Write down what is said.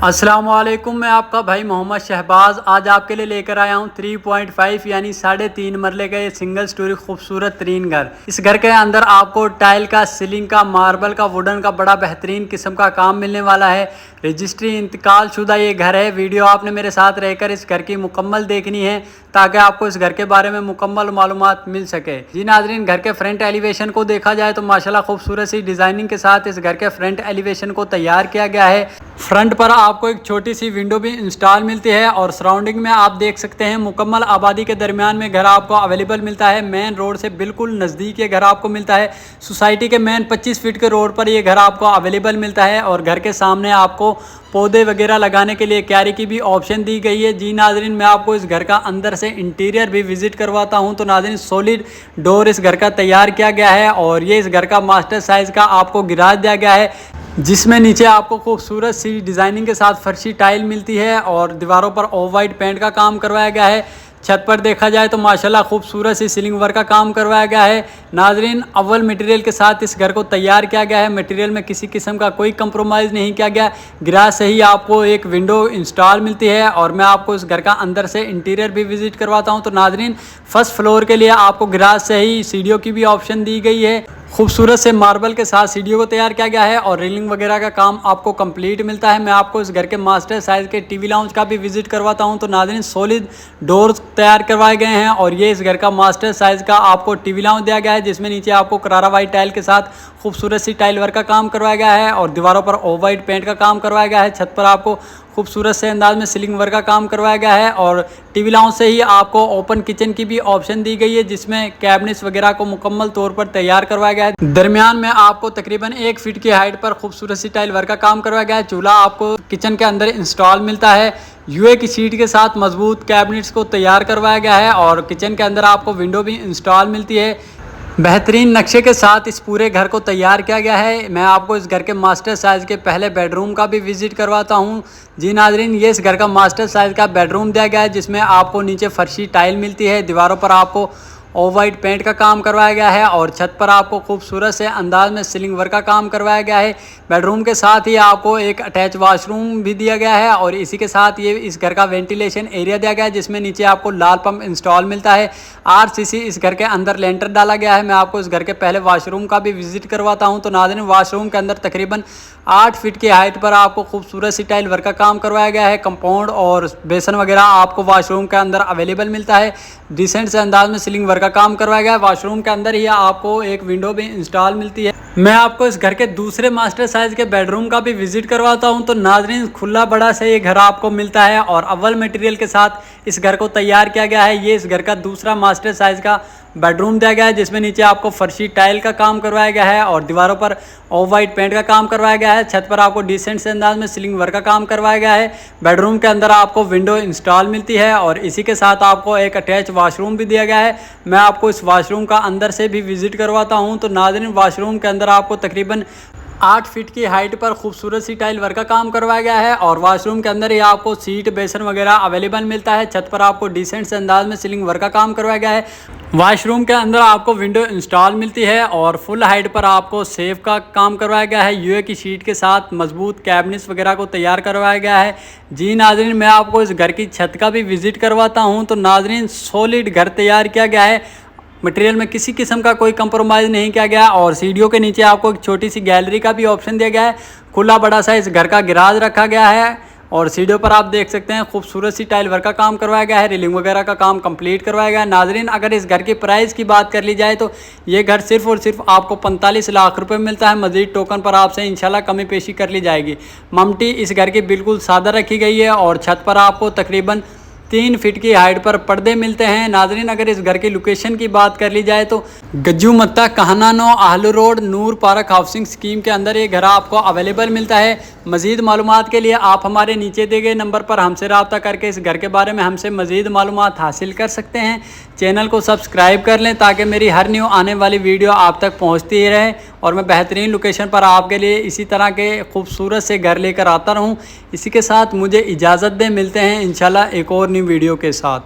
अस्सलामुअलैकुम, मैं आपका भाई मोहम्मद शहबाज आज आपके लिए लेकर आया हूँ 3.5 यानी 3.5 मरले का ये सिंगल स्टोरी खूबसूरत तरीन घर। इस घर के अंदर आपको टाइल का, सीलिंग का, मार्बल का, वुडन का बड़ा बेहतरीन किस्म का काम मिलने वाला है। रजिस्ट्री इंतकाल शुदा ये घर है। वीडियो आपने मेरे साथ रहकर इस घर की मुकम्मल देखनी है ताकि आपको इस घर के बारे में मुकम्मल मालूमात मिल सके। जी नाजरीन, घर के फ्रंट एलिवेशन को देखा जाए तो माशाल्लाह खूबसूरत सी डिज़ाइनिंग के साथ इस घर के फ्रंट एलिवेशन को तैयार किया गया है। फ्रंट पर आपको एक छोटी सी विंडो भी इंस्टॉल मिलती है और सराउंडिंग में आप देख सकते हैं मुकम्मल आबादी के दरमियान में घर आपको अवेलेबल मिलता है। मेन रोड से बिल्कुल नज़दीक ये घर आपको मिलता है। सोसाइटी के मेन 25 फीट के रोड पर ये घर आपको अवेलेबल मिलता है और घर के सामने आपको पौधे वगैरह लगाने के लिए क्यारी की भी ऑप्शन दी गई है। जी नाजरीन, मैं आपको इस घर का अंदर से इंटीरियर भी विजिट करवाता हूं। तो नाजरीन, सॉलिड डोर इस घर का तैयार किया गया है और ये इस घर का मास्टर साइज़ का आपको गिराज दिया गया है, जिसमें नीचे आपको खूबसूरत सी डिज़ाइनिंग के साथ फर्शी टाइल मिलती है और दीवारों पर ऑफ वाइट पेंट का काम करवाया गया है। छत पर देखा जाए तो माशाल्लाह खूबसूरत सी सीलिंग वर्क का काम करवाया गया है। नाजरीन, अव्वल मटेरियल के साथ इस घर को तैयार किया गया है। मटेरियल में किसी किस्म का कोई कंप्रोमाइज़ नहीं किया गया। गिराज से ही आपको एक विंडो इंस्टॉल मिलती है और मैं आपको इस घर का अंदर से इंटीरियर भी विजिट करवाता हूं। तो नाजरीन, फर्स्ट फ्लोर के लिए आपको गिराज से ही सीढ़ियों की भी ऑप्शन दी गई है। खूबसूरत से मार्बल के साथ सीढ़ियों को तैयार किया गया है और रेलिंग वगैरह का काम आपको कंप्लीट मिलता है। मैं आपको इस घर के मास्टर साइज़ के टीवी लाउंज का भी विजिट करवाता हूं। तो नाज़रीन, सॉलिड डोर्स तैयार करवाए गए हैं और ये इस घर का मास्टर साइज़ का आपको टीवी लाउंज दिया गया है, जिसमें नीचे आपको करारा वाइट टाइल के साथ खूबसूरत सी टाइल वर्क का काम करवाया गया है और दीवारों पर ऑफ वाइट पेंट का काम करवाया गया है। छत पर आपको खूबसूरत से अंदाज में सीलिंग वर्क का काम करवाया गया है और टीवी लाउंज से ही आपको ओपन किचन की भी ऑप्शन दी गई है, जिसमें कैबिनेट्स वगैरह को मुकम्मल तौर पर तैयार करवाया गया है। दरमियान में आपको तकरीबन 1 फीट की हाइट पर खूबसूरत सी टाइल वर्क का काम करवाया गया है। चूल्हा आपको किचन के अंदर इंस्टॉल मिलता है। यूए की सीट के साथ मजबूत कैबिनेट्स को तैयार करवाया गया है और किचन के अंदर आपको विंडो भी इंस्टॉल मिलती है। बेहतरीन नक्शे के साथ इस पूरे घर को तैयार किया गया है। मैं आपको इस घर के मास्टर साइज़ के पहले बेडरूम का भी विजिट करवाता हूं। जी नाजरीन, ये इस घर का मास्टर साइज़ का बेडरूम दिया गया है, जिसमें आपको नीचे फर्शी टाइल मिलती है। दीवारों पर आपको ऑफ वाइट पेंट का काम करवाया गया है और छत पर आपको खूबसूरत से अंदाज में सीलिंग वर्क का काम करवाया गया है। बेडरूम के साथ ही आपको एक अटैच वाशरूम भी दिया गया है और इसी के साथ ये इस घर का वेंटिलेशन एरिया दिया गया है, जिसमें नीचे आपको लाल पंप इंस्टॉल मिलता है। आरसीसी इस घर के अंदर लेंटर डाला गया है। मैं आपको इस घर के पहले वाशरूम का भी विजिट करवाता हूँ। तो नाज़रीन, वाशरूम के अंदर तकरीबन 8 फीट की हाइट पर आपको खूबसूरत सी टाइल वर्क का काम करवाया गया है। कंपाउंड और बेसन वगैरह आपको वाशरूम के अंदर अवेलेबल मिलता है। डिसेंट से अंदाज में सीलिंग वर्क का काम करवाया गया है। वाशरूम के अंदर ही आपको एक विंडो भी इंस्टॉल मिलती है। मैं आपको इस घर के दूसरे मास्टर साइज के बेडरूम का भी विजिट करवाता हूं। तो नाजरीन, खुला बड़ा से ये घर आपको मिलता है और अव्वल मटेरियल के साथ इस घर को तैयार किया गया है। ये इस घर का दूसरा मास्टर साइज का बेडरूम दिया गया है, जिसमें नीचे आपको फर्शी टाइल का काम करवाया गया है और दीवारों पर ऑफ वाइट पेंट का काम करवाया गया है। छत पर आपको डिसेंट से अंदाज में सीलिंग वर्क का काम करवाया गया है। बेडरूम के अंदर आपको विंडो इंस्टॉल मिलती है और इसी के साथ आपको एक अटैच वाशरूम भी दिया गया है। मैं आपको इस वाशरूम का अंदर से भी विजिट करवाता हूं। तो नाज़रीन, वाशरूम के अंदर आपको तकरीबन 8 फीट की हाइट पर खूबसूरत सी टाइल वर्क का काम करवाया गया है और वाशरूम के अंदर ही आपको सीट, बेसन वगैरह अवेलेबल मिलता है। छत पर आपको डिसेंट से अंदाज में सीलिंग वर्क का काम करवाया गया है। वाशरूम के अंदर आपको विंडो इंस्टॉल मिलती है और फुल हाइट पर आपको सेफ का काम करवाया गया है। यूए की शीट के साथ मजबूत कैबिनेट्स वगैरह को तैयार करवाया गया है। जी नाजरीन, मैं आपको इस घर की छत का भी विजिट करवाता हूँ। तो नाजरीन, सॉलिड घर तैयार किया गया है। मटेरियल में किसी किस्म का कोई कंप्रोमाइज़ नहीं किया गया और सीढ़ियों के नीचे आपको एक छोटी सी गैलरी का भी ऑप्शन दिया गया है। खुला बड़ा सा इस घर का गिराज रखा गया है और सीढ़ियों पर आप देख सकते हैं खूबसूरत सी टाइल वर्क का काम करवाया गया है। रेलिंग वगैरह का काम कंप्लीट करवाया गया है। नाजरीन, अगर इस घर की प्राइस की बात कर ली जाए तो ये घर सिर्फ और सिर्फ आपको 45 लाख रुपए मिलता है। मजीद टोकन पर आपसे इंशाल्लाह कमी पेशी कर ली जाएगी। ममटी इस घर की बिल्कुल सादा रखी गई है और छत पर आपको तकरीबन 3 फीट की हाइट पर पर्दे मिलते हैं। नाजरीन, अगर इस घर की लोकेशन की बात कर ली जाए तो गज्जू मत्ता कहानानो आहलू रोड नूर पार्क हाउसिंग स्कीम के अंदर ये घर आपको अवेलेबल मिलता है। मज़ीद मालूमात के लिए आप हमारे नीचे दिए गए नंबर पर हमसे रब्ता करके इस घर के बारे में हमसे मज़ीद मालूमात हासिल कर सकते हैं। चैनल को सब्सक्राइब कर लें ताकि मेरी हर न्यू आने वाली वीडियो आप तक पहुँचती ही रहे और मैं बेहतरीन लोकेशन पर आपके लिए इसी तरह के खूबसूरत से घर लेकर आता रहूँ। इसी के साथ मुझे इजाज़त दें। मिलते हैं इंशाल्लाह एक और न्यू वीडियो के साथ।